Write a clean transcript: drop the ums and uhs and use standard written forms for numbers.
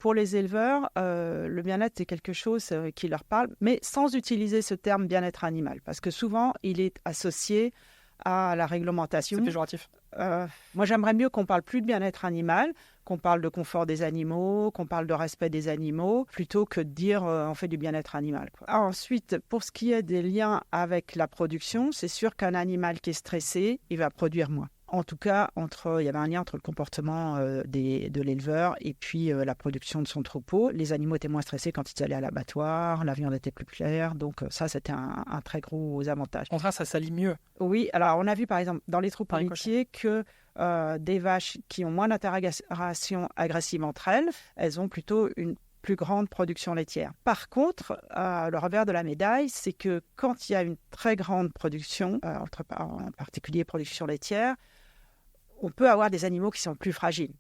pour les éleveurs, le bien-être est quelque chose qui leur parle, mais sans utiliser ce terme bien-être animal, parce que souvent, il est associé à la réglementation. C'est péjoratif. Moi, j'aimerais mieux qu'on parle plus de bien-être animal, qu'on parle de confort des animaux, qu'on parle de respect des animaux, plutôt que de dire on fait du bien-être animal, quoi. Ensuite, pour ce qui est des liens avec la production, c'est sûr qu'un animal qui est stressé, il va produire moins. En tout cas, il y avait un lien entre le comportement de l'éleveur et puis la production de son troupeau. Les animaux étaient moins stressés quand ils allaient à l'abattoir, la viande était plus claire, donc ça, c'était un très gros avantage. Au contraire, ça s'allie mieux. Oui, alors on a vu par exemple dans les troupeaux laitiers que des vaches qui ont moins d'interaction agressive entre elles, elles ont plutôt une plus grande production laitière. Par contre, le revers de la médaille, c'est que quand il y a une très grande production, en particulier production laitière, on peut avoir des animaux qui sont plus fragiles.